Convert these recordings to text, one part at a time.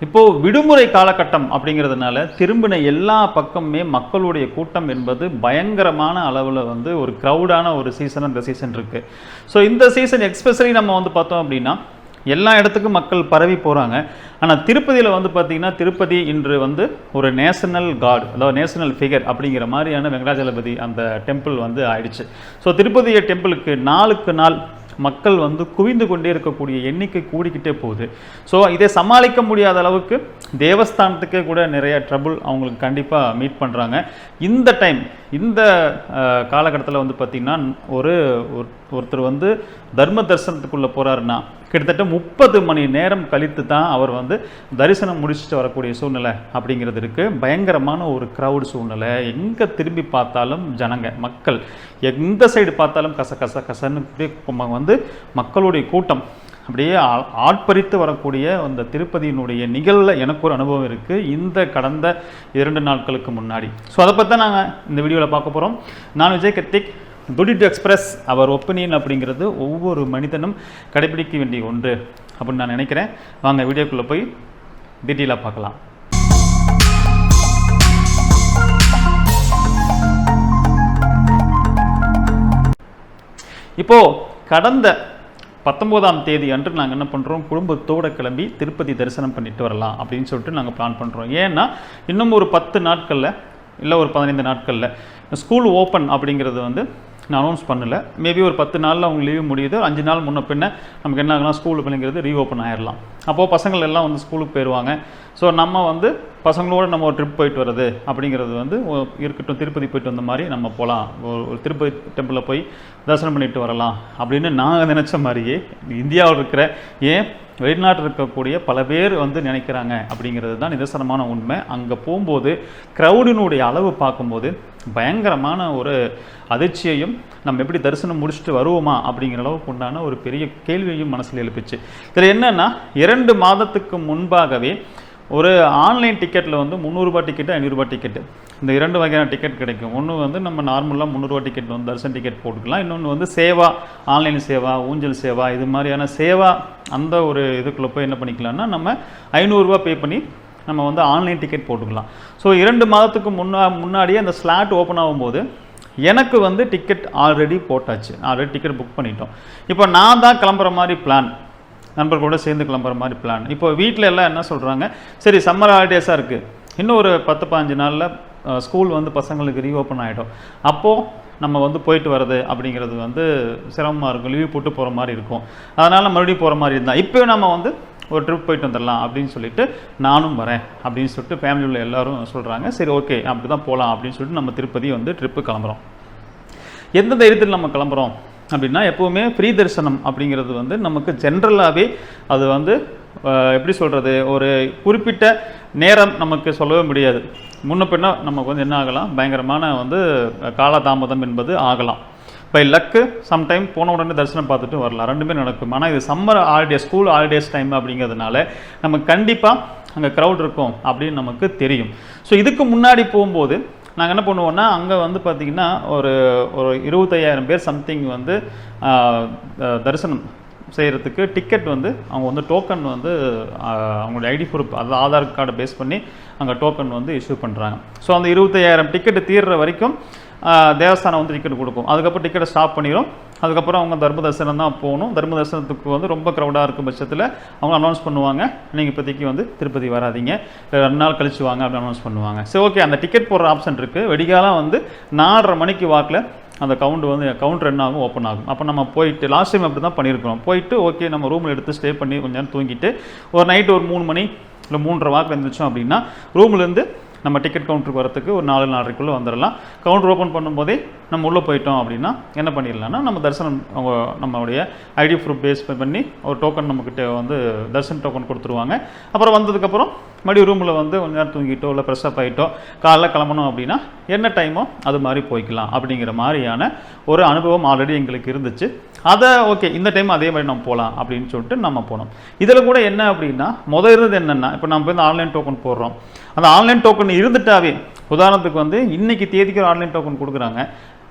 இப்போது விடுமுறை காலகட்டம் அப்படிங்கிறதுனால திரும்பின எல்லா பக்கமுமே மக்களுடைய கூட்டம் என்பது பயங்கரமான அளவில் வந்து ஒரு க்ரௌடான ஒரு சீசன் இந்த சீசன் இருக்குது. ஸோ இந்த சீசன் எக்ஸ்பெஷலி நம்ம வந்து பார்த்தோம் அப்படின்னா எல்லா இடத்துக்கும் மக்கள் பரவி போகிறாங்க. ஆனால் திருப்பதியில் வந்து பார்த்திங்கன்னா திருப்பதி இன்று வந்து ஒரு நேஷனல் காட், அதாவது நேஷனல் ஃபிகர் அப்படிங்கிற மாதிரியான வெங்கடாஜலபதி அந்த டெம்பிள் வந்து ஆயிடுச்சு. ஸோ திருப்பதி டெம்பிளுக்கு நாளுக்கு நாள் மக்கள் வந்து குவிந்து கொண்டே இருக்கக்கூடிய எண்ணிக்கை கூடிக்கிட்டே போகுது. ஸோ இதை சமாளிக்க முடியாத அளவுக்கு தேவஸ்தானத்துக்கே கூட நிறைய ட்ரபுள் அவங்களுக்கு கண்டிப்பாக மீட் பண்ணுறாங்க. இந்த டைம் இந்த காலகட்டத்தில் வந்து பார்த்திங்கன்னா ஒருத்தர் வந்து தர்ம தரிசனத்துக்குள்ளே போகிறாருன்னா கிட்டத்தட்ட 30 மணி நேரம் கழித்து தான் அவர் வந்து தரிசனம் முடிச்சுட்டு வரக்கூடிய சூழ்நிலை அப்படிங்கிறது இருக்குது. பயங்கரமான ஒரு க்ரௌட் சூழ்நிலை. எங்கே திரும்பி பார்த்தாலும் ஜனங்க, மக்கள், எந்த சைடு பார்த்தாலும் கசன்னு வந்து மக்களுடைய கூட்டம் அப்படியே ஆட்பறித்து வரக்கூடிய அந்த திருப்பதியினுடைய நிகழ்வில் எனக்கு ஒரு அனுபவம் இருக்குது இந்த கடந்த 2 நாட்களுக்கு முன்னாடி. ஸோ அதை பற்றி தான் நாங்கள் இந்த வீடியோவில் பார்க்க போகிறோம். நான் விஜய் கர்த்திக். துடி டு எக்ஸ்பிரஸ் அவர் ஒப்பீனியன் அப்படிங்கிறது ஒவ்வொரு மனிதனும் கடைபிடிக்க வேண்டிய ஒன்று அப்படின்னு நான் நினைக்கிறேன். வாங்க வீடியோக்குள்ளே போய் டீட்டெயிலாக பார்க்கலாம். இப்போது கடந்த 19ஆம் தேதி அன்று நாங்கள் என்ன பண்ணுறோம், குடும்பத்தோடு கிளம்பி திருப்பதி தரிசனம் பண்ணிட்டு வரலாம் அப்படின்னு சொல்லிட்டு நாங்கள் பிளான் பண்ணுறோம். ஏன்னா இன்னும் ஒரு 10 நாட்களில் இல்லை ஒரு 15 நாட்களில் ஸ்கூல் ஓப்பன் அப்படிங்கிறது வந்து நான் அனௌன்ஸ் பண்ணலை. மேபி ஒரு 10 நாளில் அவங்க லீவ் முடியுது. 5 நாள் முன்ன பின்ன நமக்கு என்ன ஆகலாம், ஸ்கூல் அப்படிங்கிறது ரீஓப்பன் ஆகிடலாம். அப்போது பசங்கள் எல்லாம் வந்து ஸ்கூலுக்கு போயிடுவாங்க. ஸோ நம்ம வந்து பசங்களோடு நம்ம ஒரு ட்ரிப் போயிட்டு வர்றது அப்படிங்கிறது வந்து இருக்கட்டும், திருப்பதி போயிட்டு வந்த மாதிரி நம்ம போகலாம், ஒரு திருப்பதி டெம்பிளில் போய் தரிசனம் பண்ணிட்டு வரலாம் அப்படின்னு நாங்கள் நினச்ச மாதிரியே இந்தியாவில் இருக்கிற வெளிநாட்டில் இருக்கக்கூடிய பல பேர் வந்து நினைக்கிறாங்க அப்படிங்கிறது தான் நிதர்சனமான உண்மை. அங்கே போகும்போது க்ரௌடினுடைய அளவு பார்க்கும்போது பயங்கரமான ஒரு அதிர்ச்சியையும் நம்ம எப்படி தரிசனம் முடிச்சுட்டு வருவோமா அப்படிங்கிற அளவுக்கு உண்டான ஒரு பெரிய கேள்வியையும் மனசில் எழுப்பிச்சு. இதில் என்னென்னா 2 மாதத்துக்கு முன்பாகவே ஒரு ஆன்லைன் டிக்கெட்டில் வந்து 300 ரூபாய் டிக்கெட்டு, 500 ரூபாய் டிக்கெட்டு, இந்த 2 வகையான டிக்கெட் கிடைக்கும். ஒன்று வந்து நம்ம நார்மலாக 300 ரூபாய் டிக்கெட் வந்து தரிசன டிக்கெட் போட்டுக்கலாம். இன்னொன்று வந்து சேவா, ஆன்லைன் சேவா, ஊஞ்சல் சேவா, இது மாதிரியான சேவா அந்த ஒரு இதுக்குள்ளே போய் என்ன பண்ணிக்கலாம்னா நம்ம 500 ரூபாய் பே பண்ணி நம்ம வந்து ஆன்லைன் டிக்கெட் போட்டுக்கலாம். ஸோ 2 மாதத்துக்கு முன்னாடியே அந்த ஸ்லாட் ஓப்பன் ஆகும்போது எனக்கு வந்து டிக்கெட் ஆல்ரெடி போட்டாச்சு, ஆல்ரெடி டிக்கெட் புக் பண்ணிட்டோம். இப்போ நான் தான் கிளம்புற மாதிரி பிளான், நண்பர்களோட சேர்ந்து கிளம்புற மாதிரி பிளான். இப்போ வீட்டில் எல்லாம் என்ன சொல்கிறாங்க, சரி சம்மர் ஹாலிடேஸாக இருக்குது, இன்னும் ஒரு 10-15 நாளில் ஸ்கூல் வந்து பசங்களுக்கு ரீஓப்பன் ஆகிடும், அப்போது நம்ம வந்து போயிட்டு வர்றது அப்படிங்கிறது வந்து சிரமமாக இருக்கும், லீவ் போட்டு போகிற மாதிரி இருக்கும், அதனால் மறுபடியும் போகிற மாதிரி இருந்தால் இப்போ நம்ம வந்து ஒரு ட்ரிப் போயிட்டு வந்துடலாம் அப்படின்னு சொல்லிட்டு நானும் வரேன் அப்படின்னு சொல்லிட்டு ஃபேமிலியில் எல்லோரும் சொல்கிறாங்க. சரி ஓகே அப்படி தான் போகலாம் அப்படின்னு சொல்லிட்டு நம்ம திருப்பதி வந்து ட்ரிப்பு கிளம்புறோம். எந்த தைரியத்தில் நம்ம கிளம்புறோம் அப்படின்னா, எப்போவுமே ஃப்ரீ தரிசனம் அப்படிங்கிறது வந்து நமக்கு ஜென்ரலாகவே அது வந்து எப்படி சொல்கிறது, ஒரு குறிப்பிட்ட நேரம் நமக்கு சொல்லவே முடியாது. முன்ன பின்னா நமக்கு வந்து என்ன ஆகலாம், பயங்கரமான வந்து காலதாமதம் என்பது ஆகலாம். பை லக்கு சம்டைம் போன உடனே தரிசனம் பார்த்துட்டு வரலாம், ரெண்டுமே நடக்கும். ஆனால் இது summer holidays, school holidays time அப்படிங்கிறதுனால நமக்கு கண்டிப்பாக அங்கே க்ரௌட் இருக்கும் அப்படின்னு நமக்கு தெரியும். ஸோ இதுக்கு முன்னாடி போகும்போது நாங்கள் என்ன பண்ணுவோம்னா, அங்கே வந்து பார்த்திங்கன்னா ஒரு 25,000 பேர் சம்திங் வந்து தரிசனம் செய்கிறதுக்கு டிக்கெட் வந்து அவங்க வந்து டோக்கன் வந்து அவங்களுடைய ஐடி ப்ரூஃப், அதாவது ஆதார் கார்டை பேஸ் பண்ணி அங்கே டோக்கன் வந்து இஷ்யூ பண்ணுறாங்க. ஸோ அந்த 25,000 டிக்கெட்டு தீர்ற வரைக்கும் தேவஸ்தானம் வந்து டிக்கெட் கொடுக்கும். அதுக்கப்புறம் டிக்கெட்டை ஸ்டாப் பண்ணிடும். அதுக்கப்புறம் அவங்க தர்ம தரிசனம் தான் போகணும். தர்ம தரிசனத்துக்கு வந்து ரொம்ப க்ரௌடாக இருக்கும் பட்சத்தில் அவங்க அனௌன்ஸ் பண்ணுவாங்க, நீங்கள் இப்போதைக்கு வந்து திருப்பதி வராதிங்க, 2 நாள் கழிச்சு வாங்க அப்படின்னு அனௌன்ஸ் பண்ணுவாங்க. சரி ஓகே, அந்த டிக்கெட் போடுற ஆப்ஷன் இருக்குது. வெடிகாலம் வந்து 4:30 மணிக்கு வாக்கில் அந்த கவுண்டர் என்ன ஆகும், ஓப்பன் ஆகும். அப்போ நம்ம போயிட்டு லாஸ்ட் டைம் அப்படி தான் பண்ணியிருக்கிறோம். போயிட்டு ஓகே நம்ம ரூமில் எடுத்து ஸ்டே பண்ணி கொஞ்சம் நேரம் தூங்கிட்டு ஒரு நைட்டு ஒரு 3 மணி இல்லை 3:30 வாக்கில் இருந்துச்சோம் அப்படின்னா ரூம்லேருந்து நம்ம டிக்கெட் கவுண்டருக்கு வரத்துக்கு ஒரு 4-4:30க்குள்ளே வந்துடலாம். கவுண்டர் ஓப்பன் பண்ணும்போதே நம்ம உள்ளே போயிட்டோம் அப்படின்னா என்ன பண்ணிடலாம்னா, நம்ம தரிசனம் நம்மளுடைய ஐடி ப்ரூஃப் பேஸ் பண்ணி ஒரு டோக்கன் நம்மக்கிட்ட வந்து தரிசன டோக்கன் கொடுத்துருவாங்க. அப்புறம் வந்ததுக்கப்புறம் மறுபடியும் ரூமில் வந்து கொஞ்ச நேரம் தூங்கிட்டோ இல்லை ஃப்ரெஷ்ஷப் ஆகிட்டோ காலைல கிளம்பணும் அப்படின்னா என்ன டைமோ அது மாதிரி போய்க்கலாம் அப்படிங்கிற மாதிரியான ஒரு அனுபவம் ஆல்ரெடி எங்களுக்கு இருந்துச்சு. அதை ஓகே இந்த டைம் அதே மாதிரி நம்ம போகலாம் அப்படின்னு சொல்லிட்டு நம்ம போனோம். இதில் கூட என்ன அப்படின்னா, இருந்தது என்னென்னா, இப்போ நம்ம போய் ஆன்லைன் டோக்கன் போடுறோம். அந்த ஆன்லைன் டோக்கன் இருந்துட்டாவே, உதாரணத்துக்கு வந்து இன்றைக்கி தேதிக்கு ஒரு ஆன்லைன் டோக்கன் கொடுக்குறாங்க,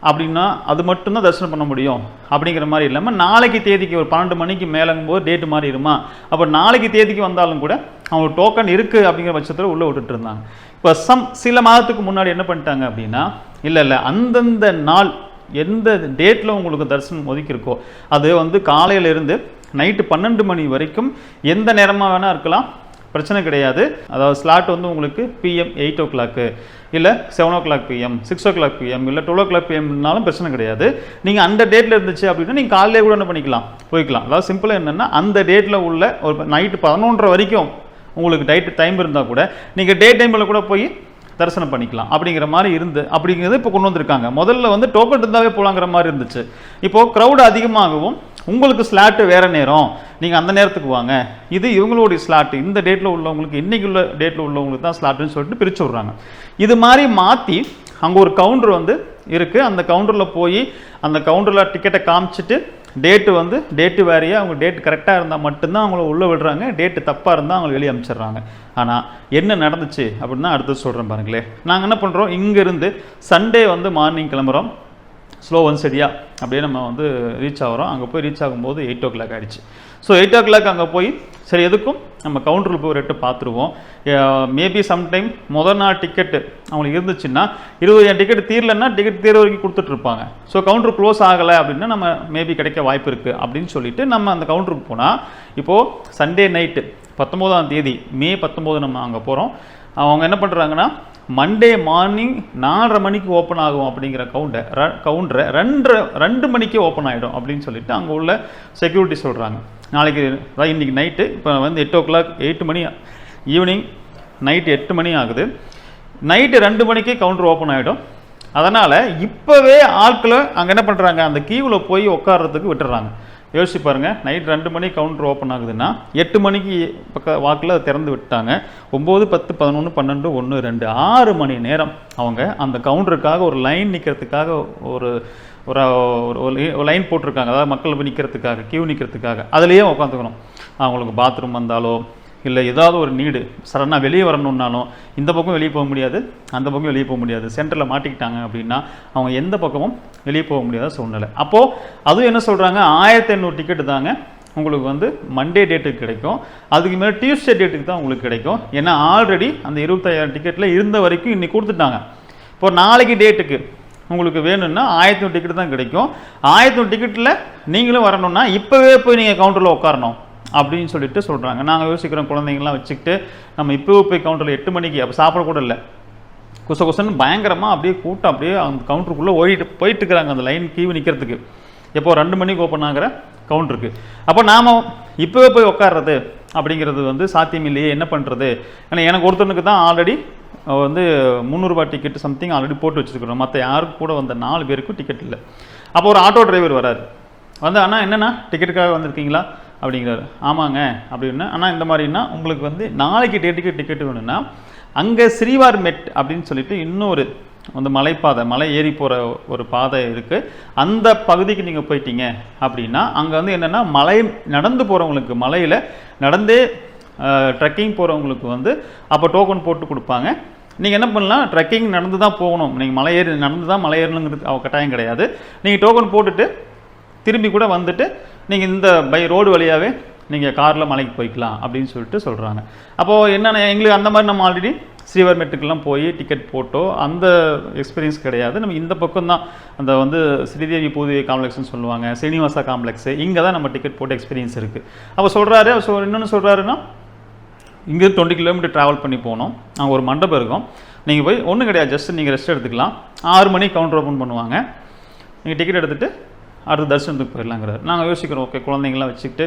அப்படின்னா அது மட்டும்தான் தரிசனம் பண்ண முடியும் அப்படிங்கிற மாதிரி இல்லாமல் நாளைக்கு தேதிக்கு ஒரு 12 மணிக்கு மேலங்கும்போது டேட்டு மாறிடுமா, அப்போ நாளைக்கு தேதிக்கு வந்தாலும் கூட அவங்க டோக்கன் இருக்குது அப்படிங்கிற பட்சத்தில் உள்ளே விட்டுட்டு இருந்தாங்க. இப்போ சில மாதத்துக்கு முன்னாடி என்ன பண்ணிட்டாங்க அப்படின்னா, இல்லை அந்தந்த நாள் எந்த டேட்டில் உங்களுக்கு தரிசனம் ஒதுக்கியிருக்கோ அது வந்து காலையிலேருந்து நைட்டு 12 மணி வரைக்கும் எந்த நேரமாக வேணால் இருக்கலாம், பிரச்சனை கிடையாது. அதாவது ஸ்லாட் வந்து உங்களுக்கு PM 8 o'clock இல்லை 7 o'clock PM 6 o'clock PM இல்லை 12 o'clock PMனாலும் பிரச்சனை கிடையாது. நீங்கள் அந்த டேட்டில் இருந்துச்சு அப்படின்னா நீங்கள் காலையிலே கூட என்ன பண்ணிக்கலாம், போய்க்கலாம். அதாவது சிம்பிளாக என்னென்னா அந்த டேட்டில் உள்ள ஒரு நைட்டு 11:30 வரைக்கும் உங்களுக்கு டைம் இருந்தால் கூட நீங்கள் டே டைமில் கூட போய் தரிசனம் பண்ணிக்கலாம் அப்படிங்கிற மாதிரி அப்படிங்கிறது இப்போ கொண்டு வந்திருக்காங்க. முதல்ல வந்து டோக்கன் இருந்தாவே போலாங்கிற மாதிரி இருந்துச்சு. இப்போது க்ரௌடு அதிகமாகவும் உங்களுக்கு ஸ்லாட்டு வேறு நேரம், நீங்கள் அந்த நேரத்துக்கு வாங்க, இது இவங்களுடைய ஸ்லாட்டு, இந்த டேட்டில் உள்ளவங்களுக்கு இன்றைக்கி உள்ள டேட்டில் உள்ளவங்களுக்கு தான் ஸ்லாட்டுன்னு சொல்லிட்டு பிரித்து விட்றாங்க. இது மாதிரி மாற்றி அங்கே ஒரு கவுண்டர் வந்து இருக்குது. அந்த கவுண்டரில் போய் அந்த கவுண்டரில் டிக்கெட்டை காமிச்சிட்டு டேட்டு வேறையாக அவங்க டேட்டு கரெக்டாக இருந்தால் மட்டும்தான் அவங்கள உள்ளே விடுறாங்க, டேட்டு தப்பாக இருந்தால் அவங்களை வெளியே அனுப்பிச்சிடுறாங்க. ஆனால் என்ன நடந்துச்சு அப்படின்னு தான் அடுத்து சொல்கிறேன் பாருங்களேன். நாங்கள் என்ன பண்ணுறோம், இங்கேருந்து சண்டே வந்து மார்னிங் கிளம்புறோம், ஸ்லோ ஒன் செடியாக அப்படியே நம்ம வந்து ரீச் ஆகிறோம். அங்கே போய் ரீச் ஆகும்போது 8 o'clock ஆகிடுச்சு. ஸோ 8 o'clock அங்கே போய் சரி எதுக்கும் நம்ம கவுண்டரில் போய் ஒரு எட்டு பார்த்துருவோம். மேபி சம்டைம் முதல் நாள் டிக்கெட்டு அவங்களுக்கு இருந்துச்சுன்னா 20 டிக்கெட் தீரலைன்னா டிக்கெட் தீர வரைக்கும் கொடுத்துட்ருப்பாங்க. ஸோ கவுண்டர் க்ளோஸ் ஆகலை அப்படின்னா நம்ம மேபி கிடைக்க வாய்ப்பு இருக்குது அப்படின்னு சொல்லிட்டு நம்ம அந்த கவுண்டருக்கு போனால், இப்போது சண்டே நைட்டு 19ஆம் தேதி மே 19 நம்ம அங்கே போகிறோம். அவங்க என்ன பண்ணுறாங்கன்னா மண்டே மார்னிங் 4:30 மணிக்கு ஓப்பன் ஆகும் அப்படிங்கிற கவுண்டரை 2 மணிக்கே ஓப்பன் ஆகிடும் அப்படின்னு சொல்லிட்டு அங்கே உள்ள செக்யூரிட்டி சொல்கிறாங்க. நாளைக்கு அதாவது இன்றைக்கி நைட்டு இப்போ வந்து 8 o'clock 8 மணி ஈவினிங் நைட்டு 8 மணி ஆகுது, நைட்டு 2 மணிக்கே கவுண்டர் ஓப்பன் ஆகிடும். அதனால் இப்போவே ஆட்களை அங்கே என்ன பண்ணுறாங்க, அந்த கியூவில் போய் உட்கார்றதுக்கு விட்டுறாங்க. யோசிச்சு பாருங்கள், நைட் 2 மணிக்கு கவுண்டர் ஓப்பன் ஆகுதுன்னா 8 மணிக்கு வாக்கில் திறந்து விட்டாங்க. 9, 10, 11, 12, 1, 2 6 மணி நேரம் அவங்க அந்த கவுண்டருக்காக ஒரு லைன் நிற்கிறதுக்காக ஒரு லைன் போட்டிருக்காங்க. அதாவது மக்கள் போய் நிற்கிறதுக்காக, கியூ நிற்கிறதுக்காக அதுலேயே உட்காந்துக்கணும். அவங்களுக்கு பாத்ரூம் வந்தாலோ இல்லை ஏதாவது ஒரு நீடு சடனாக வெளியே வரணுன்னாலும் இந்த பக்கம் வெளியே போக முடியாது, அந்த பக்கம் வெளியே போக முடியாது. சென்டரில் மாட்டிக்கிட்டாங்க அப்படின்னா அவங்க எந்த பக்கமும் வெளியே போக முடியாத சூழ்நிலை. அப்போது அதுவும் என்ன சொல்கிறாங்க, 1500 டிக்கெட்டு தாங்க உங்களுக்கு வந்து மண்டே டேட்டுக்கு கிடைக்கும். அதுக்கு மேலே டியூஸ்டே டேட்டுக்கு தான் உங்களுக்கு கிடைக்கும். ஏன்னா ஆல்ரெடி அந்த 25,000 டிக்கெட்டில் இருந்த வரைக்கும் இன்றைக்கி கொடுத்துட்டாங்க. இப்போ நாளைக்கு டேட்டுக்கு உங்களுக்கு வேணும்னா 1500 டிக்கெட் தான் கிடைக்கும். 1500 டிக்கெட்டில் நீங்களும் வரணும்னா இப்போவே போய் நீங்கள் கவுண்டரில் உட்காரணும் அப்படின்னு சொல்லிட்டு சொல்கிறாங்க. நாங்கள் யோசிக்கிறோம், குழந்தைங்கள்லாம் வச்சுக்கிட்டு நம்ம இப்போவே போய் கவுண்டரில் 8 மணிக்கு அப்போ சாப்பிட கூட இல்லை, குசன்னு பயங்கரமாக அப்படியே கூட்டம் அப்படியே அந்த கவுண்டருக்குள்ளே போயிட்டுருக்குறாங்க அந்த லைன் கியூ நிற்கிறதுக்கு. எப்போ 2 மணிக்கு ஓப்பன் ஆகிற கவுண்டருக்கு. அப்போ நாம் இப்போவே போய் உட்கார்றது அப்படிங்கிறது வந்து சாத்தியம் இல்லையே, என்ன பண்ணுறது? ஏன்னா எனக்கு ஒருத்தனுக்கு தான் ஆல்ரெடி வந்து 300 ரூபாய் டிக்கெட் சம்திங் ஆல்ரெடி போட்டு வச்சுருக்கிறோம். மற்ற யாருக்கு கூட வந்த 4 பேருக்கும் டிக்கெட் இல்லை. அப்போ ஒரு ஆட்டோ டிரைவர் வராரு, வந்து அண்ணா என்னென்னா டிக்கெட்டுக்காக வந்திருக்கீங்களா அப்படிங்கிறாரு. ஆமாங்க அப்படின்னா, ஆனால் இந்த மாதிரின்னா உங்களுக்கு வந்து நாளைக்கு டேட்டுக்கு டிக்கெட் வேணும்னா அங்கே ஸ்ரீவார் மெட் அப்படின்னு சொல்லிட்டு இன்னொரு அந்த மலைப்பாதை, மலை ஏறி போகிற ஒரு பாதை இருக்குது. அந்த பகுதிக்கு நீங்கள் போயிட்டீங்க அப்படின்னா அங்கே வந்து என்னென்னா மலை நடந்து போகிறவங்களுக்கு, மலையில் நடந்தே ட்ரெக்கிங் போகிறவங்களுக்கு வந்து அப்போ டோக்கன் போட்டு கொடுப்பாங்க. நீங்கள் என்ன பண்ணலாம், ட்ரெக்கிங் நடந்து தான் போகணும், நீங்கள் மலை ஏறி நடந்து தான் மலை ஏறணுங்கிறது கட்டாயம் கிடையாது. நீங்கள் டோக்கன் போட்டுட்டு திரும்பி கூட வந்துட்டு நீங்கள் இந்த ரோடு வழியாகவே நீங்கள் காரில் மலைக்கு போய்க்கலாம் அப்படின்னு சொல்லிட்டு சொல்கிறாங்க. அப்போது என்னென்ன எங்களுக்கு அந்த மாதிரி நம்ம ஆல்ரெடி ஸ்ரீவார் மெட்டுக்கெல்லாம் போய் டிக்கெட் போட்டோ அந்த எக்ஸ்பீரியன்ஸ் கிடையாது. நம்ம இந்த பக்கம் தான் அந்த வந்து ஸ்ரீதேவி பூதேவி காம்ப்ளெக்ஸ்னு சொல்லுவாங்க, ஸ்ரீனிவாசா காம்ப்ளெக்ஸு, இங்கே தான் நம்ம டிக்கெட் போட்டு எக்ஸ்பீரியன்ஸ் இருக்குது. அப்போ சொல்கிறாரு, இன்னொன்று சொல்கிறாருன்னா இங்கே 20 கிலோமீட்டர் ட்ராவல் பண்ணி போனோம், அங்கே ஒரு மண்டபம் இருக்கும், நீங்கள் போய் ஒன்றும் கிடையாது, ஜஸ்ட் நீங்கள் ரெஸ்ட் எடுத்துக்கலாம். 6 மணிக்கு கவுண்டர் ஓப்பன் பண்ணுவாங்க, நீங்கள் டிக்கெட் எடுத்துகிட்டு அடுத்து தரிசனத்துக்கு போயிடலாங்கிறார். நாங்கள் யோசிக்கிறோம், ஓகே குழந்தைங்களாம் வச்சுக்கிட்டு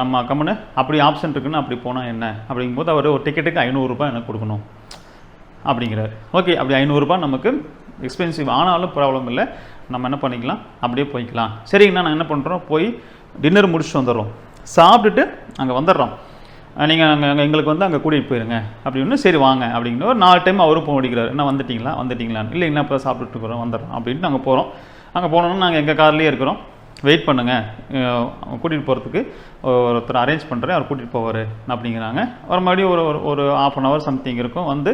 நம்ம கம்முன்னு அப்படி ஆப்ஷன் இருக்குன்னு அப்படி போனால் என்ன அப்படிங்கும்போது அவர் ஒரு டிக்கெட்டுக்கு 500 ரூபாய் எனக்கு கொடுக்கணும் அப்படிங்கிறார். ஓகே, அப்படி 500 ரூபாய் நமக்கு எக்ஸ்பென்சிவ் ஆனாலும் ப்ராப்ளம் இல்லை, நம்ம என்ன பண்ணிக்கலாம், அப்படியே போய்க்கலாம். சரிங்கண்ணா, நாங்கள் என்ன பண்ணுறோம், போய் டின்னர் முடிச்சுட்டு வந்துடுறோம், சாப்பிட்டுட்டு அங்கே வந்துடுறோம், நீங்கள் அங்கே எங்களுக்கு வந்து அங்கே கூட்டிகிட்டு போயிருங்க அப்படின்னு. சரி வாங்க அப்படிங்கிற ஒரு 4 டைம் அவரும் போக முடிக்கிறார். என்ன வந்துட்டிங்களான்னு, இல்லை என்ன இப்போ சாப்பிட்டுட்டு இருக்கிறோம், வந்துடுறோம் அப்படின்ட்டு நாங்கள் போகிறோம். அங்கே போனோம்னா நாங்கள் எங்கள் கார்லேயே இருக்கிறோம். வெயிட் பண்ணுங்கள், கூட்டிகிட்டு போகிறதுக்கு ஒருத்தர் அரேஞ்ச் பண்ணுறேன், அவர் கூட்டிகிட்டு போவார் அப்படிங்கிறாங்க. ஒரு மறுபடியும் ஒரு ஒரு ½ hour சம்திங் இருக்கும். வந்து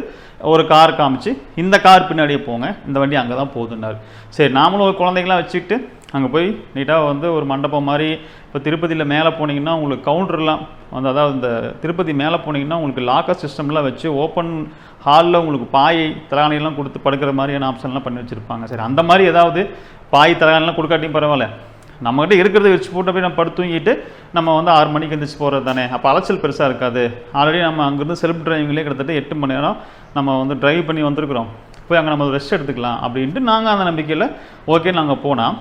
ஒரு கார் காமிச்சு, இந்த கார் பின்னாடியே போங்க, இந்த வண்டி அங்கே தான் போகுதுன்னாரு. சரி, நாமளும் ஒரு குழந்தைங்களாம் வச்சுக்கிட்டு அங்கே போய் நீட்டாக வந்து ஒரு மண்டபம் மாதிரி. இப்போ திருப்பதியில் மேலே போனீங்கன்னா உங்களுக்கு கவுண்டர்லாம் வந்து, அதாவது இந்த திருப்பதி மேலே போனீங்கன்னா உங்களுக்கு லாக்கர் சிஸ்டம்லாம் வச்சு ஓப்பன் ஹாலில் உங்களுக்கு பாய் தலகாணியெல்லாம் கொடுத்து படுக்கிற மாதிரியான ஆப்ஷன்லாம் பண்ணி வச்சுருப்பாங்க. சரி, அந்த மாதிரி ஏதாவது பாய் தலகாணிலாம் கொடுக்காட்டியும் பரவாயில்ல, நம்மகிட்ட இருக்கிறத வச்சு போட்டு போய் நம்ம படுத்து தூங்கிட்டு நம்ம வந்து 6 மணிக்கு எழுந்திரிச்சு போகிறது தானே, அப்போ அலைச்சல் பெருசாக இருக்காது. ஆல்ரெடி நம்ம அங்கேருந்து செல்ஃப் டிரைவிங்லேயே கிட்டத்தட்ட 8 மணி நேரம் நம்ம வந்து டிரைவ் பண்ணி வந்திருக்கிறோம், போய் அங்கே நம்ம ரெஸ்ட் எடுத்துக்கலாம் அப்படின்ட்டு நாங்கள் அந்த நம்பிக்கையில் ஓகே நாங்கள் போனால்,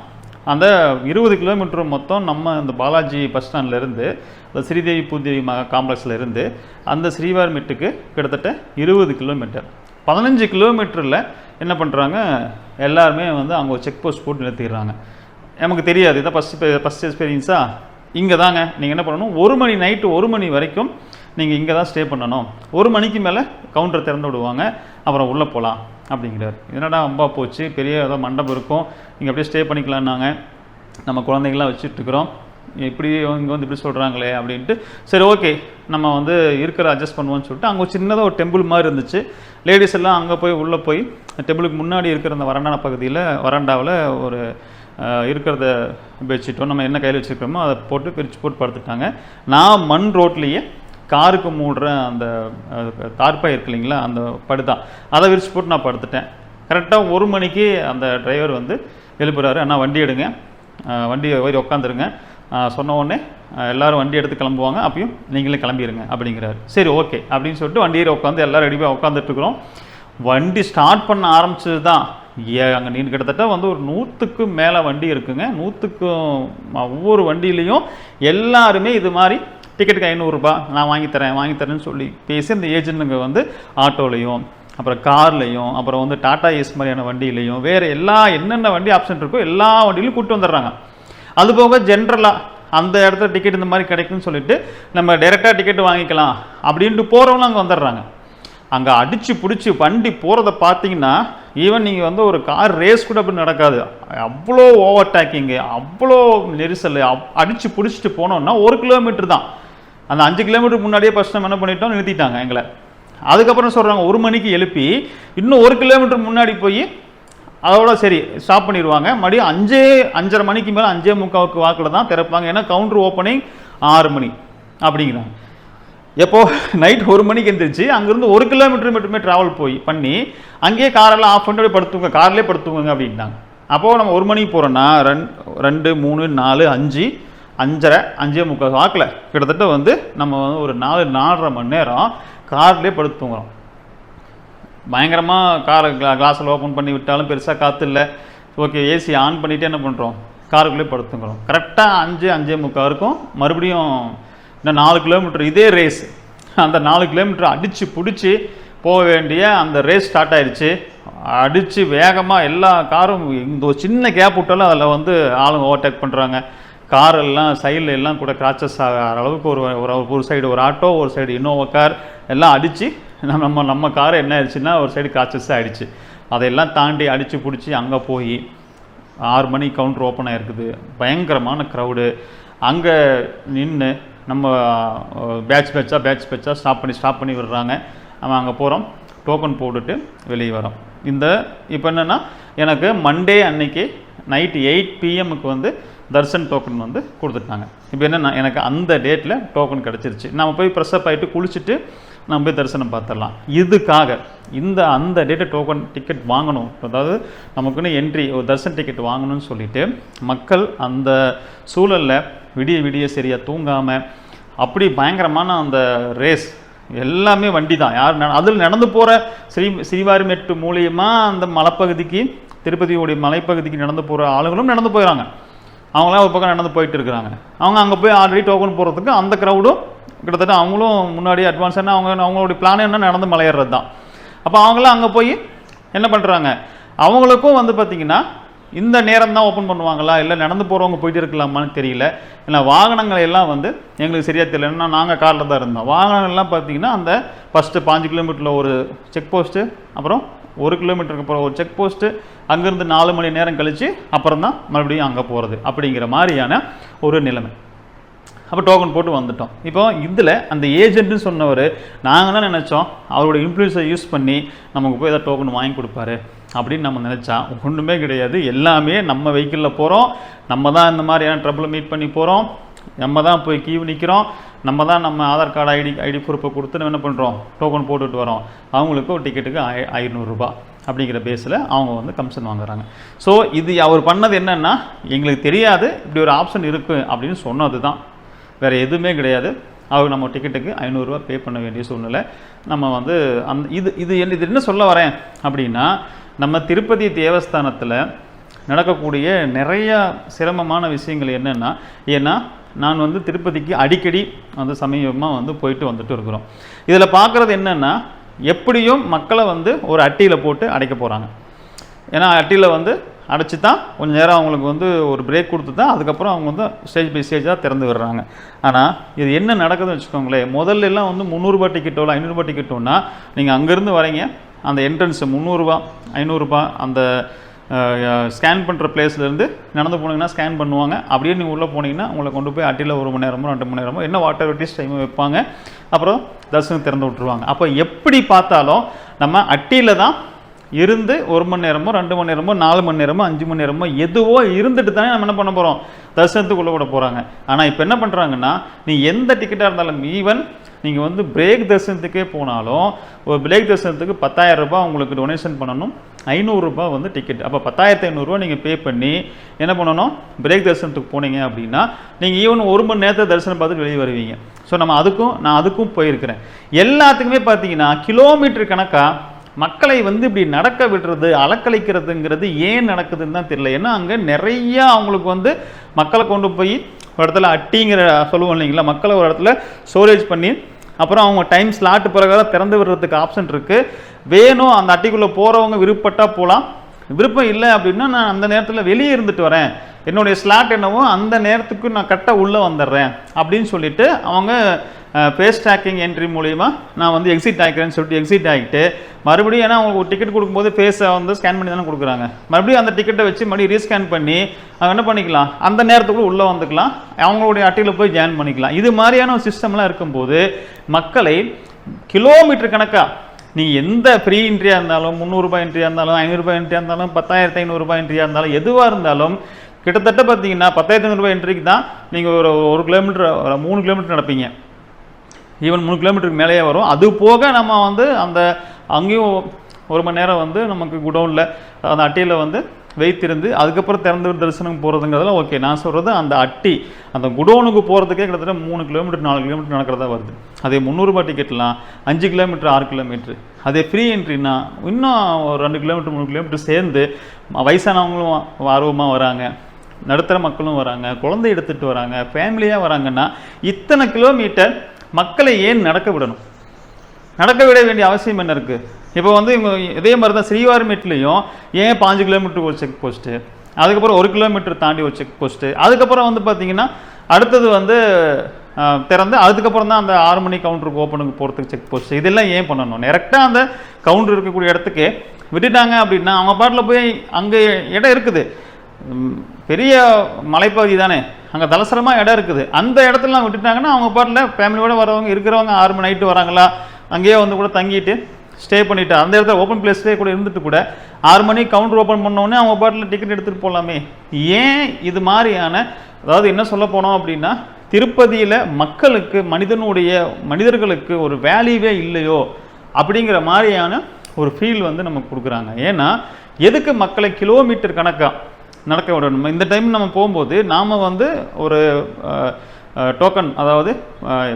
அந்த 20 கிலோமீட்டர் மொத்தம் நம்ம இந்த பாலாஜி பஸ் ஸ்டாண்ட்லேருந்து இந்த ஸ்ரீதேவி பூதேவி காம்ப்ளெக்ஸில் இருந்து அந்த ஸ்ரீவார்மெட்டுக்கு கிட்டத்தட்ட 20 கிலோமீட்டர். 15 கிலோமீட்டரில் என்ன பண்ணுறாங்க, எல்லாருமே வந்து அங்கே ஒரு செக் போஸ்ட் போட்டு நிறுத்திடுறாங்க. நமக்கு தெரியாது, இதான் ஃபஸ்ட் எக்ஸ்பீரியன்ஸாக. இங்கே தாங்க நீங்கள் என்ன பண்ணணும், 1 மணி நைட்டு 1 மணி வரைக்கும் நீங்கள் இங்கே தான் ஸ்டே பண்ணணும். 1 மணிக்கு மேலே கவுண்டர் திறந்து விடுவாங்க, அப்புறம் உள்ளே போகலாம் அப்படிங்கிறார். என்னடா அம்பா போச்சு, பெரிய ஏதோ மண்டபம் இருக்கும், இங்கே அப்படியே ஸ்டே பண்ணிக்கலான்னாங்க. நம்ம குழந்தைங்களாம் வச்சுட்ருக்குறோம், இப்படி இங்கே வந்து இப்படி சொல்கிறாங்களே அப்படின்ட்டு, சரி ஓகே நம்ம வந்து இருக்கிற அட்ஜஸ்ட் பண்ணுவோன்னு சொல்லிட்டு அங்கே சின்னதாக ஒரு டெம்பிள் மாதிரி இருந்துச்சு. லேடிஸ் எல்லாம் அங்கே போய் உள்ளே போய் டெம்பிளுக்கு முன்னாடி இருக்கிற அந்த வராண்டா பகுதியில் வராண்டாவில் ஒரு இருக்கிறத பெட்ஷீட்டோ நம்ம என்ன கையில் வச்சுருக்கிறோமோ அதை போட்டு பிரித்து போட்டு படுத்துட்டாங்க. நான் மண் ரோட்லேயே காருக்கு மூடுற அந்த தார்பாய் இருக்கு இல்லைங்களா, அந்த படுதான், அதை விரிச்சு போட்டு நான் படுத்துட்டேன். கரெக்டாக 1 மணிக்கு அந்த டிரைவர் வந்து எழுப்புறாரு, அண்ணா வண்டி எடுங்க, வண்டியை போய் உட்காந்துருங்க. சொன்ன உடனே எல்லோரும் வண்டி எடுத்து கிளம்புவாங்க, அப்பயும் நீங்களே கிளம்பிடுங்க அப்படிங்கிறாரு. சரி ஓகே அப்படின்னு சொல்லிட்டு வண்டியில் உட்காந்து எல்லோரும் ரெடியாக உட்காந்துட்ருக்குறோம். வண்டி ஸ்டார்ட் பண்ண ஆரம்பிச்சது தான் அங்கே நீ கிட்டத்தட்ட வந்து ஒரு 100க்கு மேலே வண்டி இருக்குங்க. 100க்கும் ஒவ்வொரு வண்டியிலையும் எல்லாருமே இது மாதிரி டிக்கெட்டுக்கு 500 ரூபாய் நான் வாங்கித்தரேன்னு சொல்லி பேசி அந்த ஏஜென்ட்டுங்க வந்து ஆட்டோலையும் அப்புறம் கார்லையும் அப்புறம் வந்து டாடா ஏஸ் மாதிரியான வண்டியிலையும் வேறு எல்லா என்னென்ன வண்டி ஆப்ஷன் இருக்கோ எல்லா வண்டியிலையும் கூப்பிட்டு வந்துடுறாங்க. அதுபோக ஜென்ரலாக அந்த இடத்துல டிக்கெட் இந்த மாதிரி கிடைக்குன்னு சொல்லிட்டு நம்ம டைரெக்டாக டிக்கெட் வாங்கிக்கலாம் அப்படின்ட்டு போகிறவங்களும் அங்கே வந்துடுறாங்க. அங்கே அடித்து பிடிச்சி வண்டி போகிறத பார்த்தீங்கன்னா ஈவன் நீங்கள் வந்து ஒரு கார் ரேஸ் கூட அப்படி நடக்காது, அவ்வளோ ஓவர்டேக்கிங்கு, அவ்வளோ நெரிசல். அடித்து பிடிச்சிட்டு போனோம்னா 1 கிலோமீட்டர் தான். அந்த 5 கிலோமீட்டருக்கு முன்னாடியே ஃபஸ்ட் நம்ம என்ன பண்ணிட்டோம், நிறுத்திட்டாங்க எங்களை. அதுக்கப்புறம் சொல்கிறாங்க 1 மணிக்கு எழுப்பி இன்னும் 1 கிலோமீட்டர் முன்னாடி போய் அதோட சரி ஸ்டாப் பண்ணிடுவாங்க. மறுபடியும் 5:30 மணிக்கு மேலே 5:45 வாக்கில் தான் திறப்பாங்க. ஏன்னா கவுண்டர் ஓப்பனிங் 6 மணி அப்படிங்கிறாங்க. எப்போது நைட் 1 மணிக்கு எழுந்திரிச்சு அங்கேருந்து 1 கிலோமீட்டர் மட்டுமே ட்ராவல் பண்ணி அங்கேயே காரெல்லாம் ஆஃப் பண்ணிட்டு படுத்துங்க, கார்லேயே படுத்துங்க அப்படின்ட்டாங்க. அப்போது நம்ம 1 மணிக்கு போகிறோன்னா 2, 3, 4, 5, 5:30, 5:45 வாக்கில் கிட்டத்தட்ட வந்து நம்ம வந்து ஒரு 4-4.5 மணி நேரம் கார்லேயே படுத்துங்கிறோம். பயங்கரமாக காரை கிளாஸில் ஓப்பன் பண்ணி விட்டாலும் பெருசாக காற்று இல்லை. ஓகே ஏசி ஆன் பண்ணிவிட்டு என்ன பண்ணுறோம், காருக்குள்ளே படுத்துங்கிறோம். கரெக்டாக 5-5:45 இருக்கும். மறுபடியும் இன்னும் 4 கிலோமீட்டர் இதே ரேஸ். அந்த 4 கிலோமீட்டர் அடித்து பிடிச்சி போக வேண்டிய அந்த ரேஸ் ஸ்டார்ட் ஆயிடுச்சு. அடித்து வேகமாக எல்லா காரும் இந்த ஒரு சின்ன கேப் விட்டாலும் அதில் வந்து ஆளுங்க ஓவர்டேக் பண்ணுறாங்க. காரெல்லாம் சைடில் எல்லாம் கூட கிராச்சஸ் ஆகிற அளவுக்கு ஒரு சைடு ஒரு ஆட்டோ, ஒரு சைடு இன்னோவா கார் எல்லாம் அடித்து நம்ம கார் என்ன ஆயிடுச்சுன்னா ஒரு சைடு கிராச்சஸ் ஆகிடுச்சு. அதையெல்லாம் தாண்டி அடித்து பிடிச்சி அங்கே போய் 6 மணி கவுண்டர் ஓப்பன் ஆகிருக்குது. பயங்கரமான க்ரௌடு. அங்கே நின்று நம்ம பேட்சாக ஸ்டாப் பண்ணி விடுறாங்க. நம்ம அங்கே போகிறோம், டோக்கன் போட்டுட்டு வெளியே வரோம். இப்போ என்னென்னா எனக்கு மண்டே அன்னைக்கு நைட்டு 8 PM வந்து தர்சன் டோக்கன் வந்து கொடுத்துட்டாங்க. இப்போ என்னென்னா எனக்கு அந்த டேட்டில் டோக்கன் கிடச்சிருச்சு. நம்ம போய் ப்ரெஸ்அப் ஆகிட்டு குளிச்சுட்டு நம்ம போய் தரிசனம் பார்த்துடலாம். இதுக்காக அந்த டேட்டை டோக்கன் டிக்கெட் வாங்கணும், அதாவது நமக்குன்னு என்ட்ரி ஒரு தர்சன் டிக்கெட் வாங்கணும்னு சொல்லிட்டு மக்கள் அந்த சூழலில் விடிய சரியாக தூங்காமல் அப்படி பயங்கரமான அந்த ரேஸ் எல்லாமே வண்டி தான். யார் அதில் நடந்து போகிற ஸ்ரீவாரிமெட்டு மூலியமாக அந்த மலைப்பகுதிக்கு திருப்பதியோடைய மலைப்பகுதிக்கு நடந்து போகிற ஆளுங்களும் நடந்து போயிடறாங்க. அவங்களாம் ஒரு பக்கம் நடந்து போயிட்டு இருக்கிறாங்க. அவங்க அங்கே போய் ஆல்ரெடி டோக்கன் போடுறதுக்கு அந்த க்ரௌடும் கிட்டத்தட்ட அவங்களும் முன்னாடியே அட்வான்ஸ் என்ன அவங்களுடைய பிளான் என்ன நடந்து மலையேறது தான். அப்போ அவங்களாம் அங்கே போய் என்ன பண்ணுறாங்க, அவங்களுக்கும் வந்து பார்த்திங்கன்னா இந்த நேரம் தான் ஓப்பன் பண்ணுவாங்களா இல்லை நடந்து போகிறவங்க போயிட்டு இருக்கலாமான்னு தெரியல. ஏன்னா வாகனங்கள் எல்லாம் வந்து எங்களுக்கு சரியாக தெரியல. ஏன்னா நாங்கள் காரில் தான் இருந்தோம். வாகனங்கள்லாம் பார்த்தீங்கன்னா அந்த ஃபஸ்ட்டு 5 கிலோமீட்டரில் ஒரு செக் போஸ்ட்டு, அப்புறம் 1 கிலோமீட்டருக்கு அப்புறம் ஒரு செக் போஸ்ட்டு, அங்கேருந்து 4 மணி நேரம் கழித்து அப்புறம் தான் மறுபடியும் அங்கே போகிறது அப்படிங்கிற மாதிரியான ஒரு நிலைமை. அப்போ டோக்கன் போட்டு வந்துட்டோம். இப்போ இதில் அந்த ஏஜென்ட்னு சொன்னவர் நாங்கள் தான் நினச்சோம் அவரோட இன்ஃப்ளூயன்ஸை யூஸ் பண்ணி நமக்கு போய் ஏதாவது டோக்கன் வாங்கி கொடுப்பாரு அப்படின்னு நம்ம நினச்சா ஒன்றுமே கிடையாது. எல்லாமே நம்ம வெஹிக்கிளில் போகிறோம், நம்ம தான் இந்த மாதிரியான ட்ரபிளை மீட் பண்ணி போகிறோம், நம்ம தான் போய் கியூ நிற்கிறோம், நம்ம தான் நம்ம ஆதார் கார்டு ஐடி ப்ரூஃபை கொடுத்து நம்ம என்ன பண்ணுறோம் டோக்கன் போட்டுட்டு வரோம். அவங்களுக்கு ஒரு டிக்கெட்டுக்கு 500 ரூபா அப்படிங்கிற பேஸில் அவங்க வந்து கமிஷன் வாங்குறாங்க. ஸோ இது அவர் பண்ணது என்னென்னா எங்களுக்கு தெரியாது இப்படி ஒரு ஆப்ஷன் இருக்குது அப்படின்னு சொன்னது தான், வேறு எதுவுமே கிடையாது. அவர் நம்ம டிக்கெட்டுக்கு 500 ரூபா பே பண்ண வேண்டிய சூழ்நிலை. நம்ம வந்து இது என்ன சொல்ல வரேன் அப்படின்னா, நம்ம திருப்பதி தேவஸ்தானத்தில் நடக்கக்கூடிய நிறைய சிரமமான விஷயங்கள் என்னென்னா, ஏன்னா நான் வந்து திருப்பதிக்கு அடிக்கடி வந்து சமீபமாக வந்து போயிட்டு வந்துட்டு இருக்கிறோம். இதில் பார்க்குறது என்னென்னா, எப்படியும் மக்களை வந்து ஒரு அட்டியில் போட்டு அடைக்க போகிறாங்க. ஏன்னா அட்டியில் வந்து அடைச்சி தான் கொஞ்சம் நேரம் அவங்களுக்கு வந்து ஒரு பிரேக் கொடுத்து தான் அதுக்கப்புறம் அவங்க வந்து ஸ்டேஜ் பை ஸ்டேஜாக திறந்து விடுறாங்க. ஆனால் இது என்ன நடக்குதுன்னு வச்சுக்கோங்களேன், முதல்ல எல்லாம் வந்து 300 ரூபா டிக்கெட்டோ இல்லை 500 ரூபா டிக்கெட்டோன்னா நீங்கள் அங்கேருந்து வரீங்க, அந்த என்ட்ரன்ஸு 300 ரூபா 500 ரூபா அந்த ஸ்கேன் பண்ணுற பிளேஸ்லேருந்து நடந்து போனீங்கன்னா ஸ்கேன் பண்ணுவாங்க. அப்படியே நீங்கள் உள்ளே போனீங்கன்னா உங்களை கொண்டு போய் அட்டியில் 1 மணி நேரமோ 2 மணி நேரமோ என்ன வாட்டர் வெட்டிஸ் டைமோ வைப்பாங்க, அப்புறம் தரிசனம் திறந்து விட்டுருவாங்க. அப்போ எப்படி பார்த்தாலும் நம்ம அட்டியில் தான் இருந்து 1 மணி நேரமோ 2 மணி நேரமோ 4 மணி நேரமோ 5 மணி நேரமோ எதுவோ இருந்துட்டு தானே நம்ம என்ன பண்ண போகிறோம் தரிசனத்துக்குள்ளே விட போகிறாங்க. ஆனால் இப்போ என்ன பண்ணுறாங்கன்னா, நீ எந்த டிக்கெட்டாக இருந்தாலும் ஈவன் நீங்கள் வந்து பிரேக் தரிசனத்துக்கே போனாலும் ஒரு பிரேக் தரிசனத்துக்கு 10,000 ரூபா உங்களுக்கு டொனேஷன் பண்ணணும், 500 ரூபா வந்து டிக்கெட். அப்போ 10,500 ரூபா நீங்கள் பே பண்ணி என்ன பண்ணணும், பிரேக் தரிசனத்துக்கு போனீங்க அப்படின்னா நீங்கள் ஈவன் 1 மணி நேரத்தை தரிசனம் பார்த்துட்டு வெளியே வருவீங்க. ஸோ நான் அதுக்கும் போயிருக்கிறேன். எல்லாத்துக்குமே பார்த்தீங்கன்னா கிலோமீட்டர் கணக்காக மக்களை வந்து இப்படி நடக்க விடுறது அலக்கழிக்கிறதுங்கிறது ஏன் நடக்குதுன்னு தான் தெரியல. ஏன்னா அங்கே நிறைய அவங்களுக்கு வந்து மக்களை கொண்டு போய் ஒரு இடத்துல அட்டிங்கிற சொல்லுவோம் இல்லைங்களா, மக்களை ஒரு இடத்துல ஸ்டோரேஜ் பண்ணி அப்புறம் அவங்க டைம் ஸ்லாட்டு பிறகு திறந்து விடுறதுக்கு ஆப்ஷன் இருக்குது. வேணும் அந்த அட்டிக்குள்ளே போகிறவங்க விருப்பப்பட்டால் போகலாம், விருப்பம் இல்லை அப்படின்னா நான் அந்த நேரத்தில் வெளியே இருந்துட்டு வரேன், என்னுடைய ஸ்லாட் என்னவோ அந்த நேரத்துக்கு நான் கரெக்டாக உள்ளே வந்துடுறேன் அப்படின்னு சொல்லிட்டு அவங்க ஃபேஸ் ட்ராக்கிங் என்ட்ரி மூலிமா நான் வந்து எக்ஸிட் ஆகிக்கிறேன்னு சொல்லிட்டு எக்ஸிட் ஆகிட்டு மறுபடியும் ஏன்னா அவங்க ஒரு டிக்கெட் கொடுக்கும்போது ஃபேஸை வந்து ஸ்கேன் பண்ணி தானே கொடுக்குறாங்க, மறுபடியும் அந்த டிக்கெட்டை வச்சு மறுபடியும் ரீஸ்கேன் பண்ணி அவங்க என்ன பண்ணிக்கலாம் அந்த நேரத்துக்குள்ளே உள்ளே வந்துக்கலாம், அவங்களுடைய அட்டையில் போய் ஜாயின் பண்ணிக்கலாம். இது மாதிரியான ஒரு சிஸ்டம்லாம் இருக்கும்போது மக்களை கிலோமீட்டர் கணக்காக நீ எந்த ஃப்ரீ என்ட்ரியாக இருந்தாலும் 300 ரூபாய் என்ட்ரியாக இருந்தாலும் 500 ரூபாய் என்ட்ரியாக இருந்தாலும் 10,500 ரூபாய் என்ட்ரியாக இருந்தாலும் எதுவாக இருந்தாலும் கிட்டத்தட்ட பார்த்தீங்கன்னா 10,500 ரூபாய் என்ட்ரிக்கு தான் நீங்கள் ஒரு கிலோமீட்டர் 3 கிலோமீட்டர் நடப்பீங்க, ஈவன் 3 கிலோமீட்டருக்கு மேலேயே வரும். அது போக நம்ம வந்து அந்த அங்கேயும் 1 மணி நேரம் வந்து நமக்கு குடோனில் அந்த அட்டையில் வந்து வைத்திருந்து அதுக்கப்புறம் திறந்து தரிசனம் போகிறதுங்கிறதெல்லாம் ஓகே. நான் சொல்கிறது அந்த அட்டி அந்த குடோனுக்கு போகிறதுக்கே கிட்டத்தட்ட 3 கிலோமீட்டர் 4 கிலோமீட்டர் நடக்கிறதா வருது. அதே 300 ரூபாய் டிக்கெட்லாம் 5 கிலோமீட்டர் 6 கிலோமீட்டர். அதே ஃப்ரீ என்ட்ரினா இன்னும் ஒரு 2 கிலோமீட்டர் 3 கிலோமீட்டர் சேர்ந்து வயசானவங்களும் ஆர்வமாக வராங்க, நடுத்தர மக்களும் வராங்க, குழந்தை எடுத்துகிட்டு வராங்க, ஃபேமிலியாக வராங்கன்னா இத்தனை கிலோமீட்டர் மக்களை ஏன் நடக்க விடணும்? நடக்க விட வேண்டிய அவசியம் என்ன இருக்குது? இப்போ வந்து இவங்க இதே மாதிரி தான் ஸ்ரீவாரிமேட்லேயும் ஏன் 5 கிலோமீட்டருக்கு ஒரு செக் போஸ்ட்டு, அதுக்கப்புறம் 1 கிலோமீட்டர் தாண்டி ஒரு செக் போஸ்ட்டு, அதுக்கப்புறம் வந்து பார்த்திங்கன்னா அடுத்தது வந்து திறந்து அதுக்கப்புறம் தான் அந்த 6 மணி கவுண்டருக்கு ஓப்பனுக்கு போகிறதுக்கு செக் போஸ்ட்டு, இதெல்லாம் ஏன் பண்ணணும்? டேரெக்டாக அந்த கவுண்டர் இருக்கக்கூடிய இடத்துக்கு விட்டுட்டாங்க அப்படின்னா அவங்க பாட்டில் போய் அங்கே இடம் இருக்குது, பெரிய மலைப்பகுதி தானே, அங்கே தலசரமாக இடம் இருக்குது, அந்த இடத்துலலாம் விட்டுட்டாங்கன்னா அவங்க பாட்டில் ஃபேமிலியோடு வரவங்க இருக்கிறவங்க 6 மணி நைட்டு வராங்களா அங்கேயே வந்து கூட தங்கிட்டு ஸ்டே பண்ணிவிட்டு அந்த இடத்துல ஓப்பன் பிளேஸ்லேயே கூட இருந்துட்டு கூட 6 மணி கவுண்டர் ஓப்பன் பண்ணோடனே அவங்க பாட்டில் டிக்கெட் எடுத்துகிட்டு போகலாமே. ஏன் இது மாதிரியான அதாவது என்ன சொல்ல போனோம் அப்படின்னா திருப்பதியில் மக்களுக்கு மனிதர்களுக்கு ஒரு வேல்யூவே இல்லையோ அப்படிங்கிற மாதிரியான ஒரு ஃபீல் வந்து நமக்கு கொடுக்குறாங்க. ஏன்னா எதுக்கு மக்களை கிலோமீட்டர் கணக்காக நடக்க விடணும்? இந்த டைம் நம்ம போகும்போது நாம் வந்து ஒரு டோக்கன் அதாவது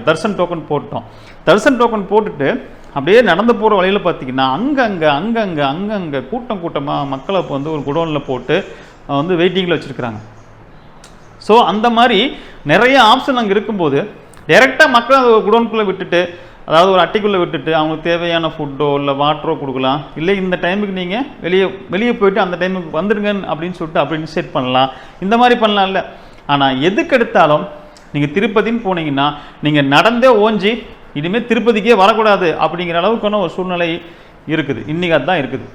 தர்சன் டோக்கன் போட்டோம். தர்சன் டோக்கன் போட்டுட்டு அப்படியே நடந்து போகிற வழியில் பார்த்திங்கன்னா அங்கங்கே கூட்டமாக மக்களை வந்து ஒரு குடோனில் போட்டு வந்து வெயிட்டிங்கில் வச்சுருக்குறாங்க. ஸோ அந்த மாதிரி நிறைய ஆப்ஷன் அங்கே இருக்கும்போது டைரெக்டாக மக்களை குடோனுக்குள்ளே விட்டுட்டு அதாவது ஒரு அட்டைக்குள்ளே விட்டுட்டு அவங்களுக்கு தேவையான ஃபுட்டோ இல்லை வாட்டரோ கொடுக்கலாம். இல்லை இந்த டைமுக்கு நீங்கள் வெளியே போயிட்டு அந்த டைமுக்கு வந்துடுங்க அப்படின்னு சொல்லிட்டு அப்படி இனிஷியேட் பண்ணலாம். இந்த மாதிரி பண்ணலாம்ல. ஆனால் எதுக்கு எடுத்தாலும் நீங்கள் திருப்பதின்னு போனீங்கன்னா நீங்கள் நடந்தே ஓஞ்சி இனிமேல் திருப்பதிக்கே வரக்கூடாது அப்படிங்கிற அளவுக்கான ஒரு சூழ்நிலை இருக்குது. இன்றைக்கி அதுதான் இருக்குது.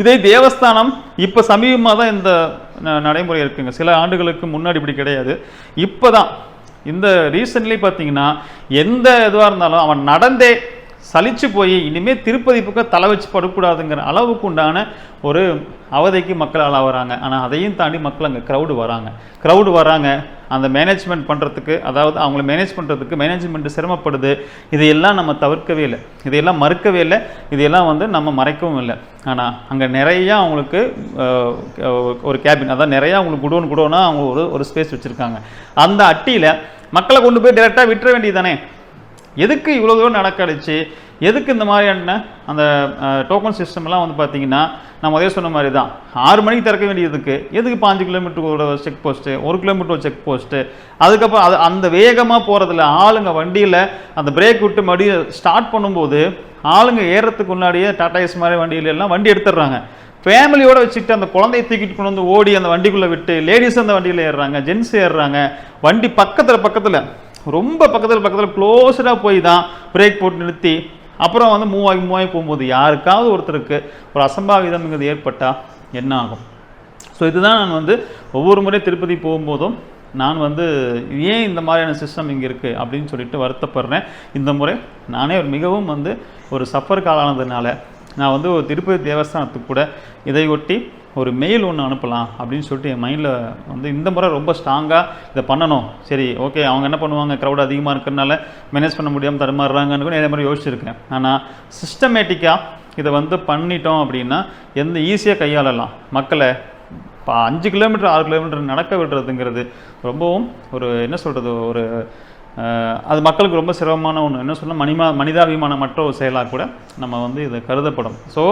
இதே தேவஸ்தானம் இப்போ சமீபமாக தான் இந்த நடைமுறை இருக்குங்க. சில ஆண்டுகளுக்கு முன்னாடி இப்படி கிடையாது. இப்போ தான் இந்த ரீசன்ட்லி பார்த்தீங்கன்னா எந்த இதுவாக இருந்தாலும் அவன் நடந்தே சலிச்சு போய் இனிமேல் திருப்பதி பக்கம் தலை வச்சு படக்கூடாதுங்கிற அளவுக்கு உண்டான ஒரு அவதைக்கு மக்கள் ஆளாகிறாங்க. ஆனால் அதையும் தாண்டி மக்கள் அங்கே க்ரௌடு வராங்க. அந்த மேனேஜ்மெண்ட் பண்ணுறதுக்கு, அதாவது அவங்கள மேனேஜ் பண்ணுறதுக்கு மேனேஜ்மெண்ட்டு சிரமப்படுது. இதையெல்லாம் நம்ம தவிர்க்கவே இல்லை, இதையெல்லாம் மறுக்கவே இல்லை, இதையெல்லாம் நம்ம மறைக்கவும் இல்லை. ஆனால் அங்கே நிறையா அவங்களுக்கு ஒரு கேபின், அதாவது நிறையா அவங்களுக்கு குடோனாக அவங்க ஒரு ஸ்பேஸ் வச்சுருக்காங்க. அந்த அட்டியில் மக்களை கொண்டு போய் டைரெக்டாக விட்டுற வேண்டியதானே? எதுக்கு இவ்வளோ தூரம் நடக்கடிச்சு? எதுக்கு இந்த மாதிரியான அந்த டோக்கன் சிஸ்டம்லாம் பார்த்தீங்கன்னா நான் முதல்ல சொன்ன மாதிரி தான் 6 மணிக்கு திறக்க வேண்டியதுக்கு எதுக்கு 5 கிலோமீட்டருக்கு ஒரு செக் போஸ்ட்டு, 1 கிலோமீட்டர் ஒரு செக் போஸ்ட்டு, அதுக்கப்புறம் அந்த வேகமாக போகிறதுல ஆளுங்க வண்டியில் அந்த பிரேக் விட்டு மறுபடியும் ஸ்டார்ட் பண்ணும்போது ஆளுங்க ஏறத்துக்கு முன்னாடியே டாடா ஏஸ் மாதிரி வண்டியில எல்லாம் வண்டி எடுத்துடுறாங்க. ஃபேமிலியோட வச்சுட்டு அந்த குழந்தைய தூக்கிட்டு கொண்டு வந்து ஓடி அந்த வண்டிக்குள்ளே விட்டு லேடிஸ் அந்த வண்டியில் ஏறுறாங்க, ஜென்ஸ் ஏறுறாங்க. வண்டி பக்கத்தில் ரொம்ப பக்கத்தில் க்ளோஸ்டாக போய் தான் பிரேக் போட்டு நிறுத்தி அப்புறம் மூவ் ஆகி போகும்போது யாருக்காவது ஒருத்தருக்கு ஒரு அசம்பாவிதம்ங்கிறது ஏற்பட்டால் என்ன ஆகும்? ஸோ இதுதான் நான் ஒவ்வொரு முறை திருப்பதி போகும்போதும் நான் ஏன் இந்த மாதிரியான சிஸ்டம் இங்கே இருக்குது அப்படின்னு சொல்லிட்டு வருத்தப்படுறேன். இந்த முறை நானே மிகவும் ஒரு சஃபர் காலானதுனால நான் ஒரு திருப்பதி தேவஸ்தானத்துக்கு கூட இதை ஒட்டி ஒரு மெயில் ஒன்று அனுப்பலாம் அப்படின்னு சொல்லிட்டு என் மைண்டில் இந்த முறை ரொம்ப ஸ்ட்ராங்காக இதை பண்ணணும். சரி, ஓகே, அவங்க என்ன பண்ணுவாங்க, க்ரௌட் அதிகமாக இருக்கிறதுனால மேனேஜ் பண்ண முடியாமல் தடுமாறுறாங்கன்னு கூட இதே மாதிரி யோசிச்சிருக்கேன். ஆனால் சிஸ்டமேட்டிக்காக இதை பண்ணிட்டோம் அப்படின்னா ஈஸியாக கையாளலாம். மக்களை 5 கிலோமீட்டர் 6 கிலோமீட்டர் நடக்க விடுறதுங்கிறது ரொம்பவும் ஒரு என்ன சொல்கிறது, ஒரு அது மக்களுக்கு ரொம்ப சிரமமான ஒன்று. என்ன சொன்னால் மனிதாபிமானமற்ற ஒரு செயலாக கூட நம்ம இதை கருதப்படும். ஸோ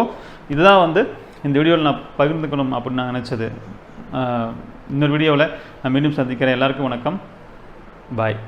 இதுதான் இந்த வீடியோவில் நான் பகிர்ந்துக்கணும் அப்படின்னு நான் நினச்சது. இன்னொரு வீடியோவில் நான் மீண்டும் சந்திக்கிறேன். எல்லாருக்கும் வணக்கம். பாய்.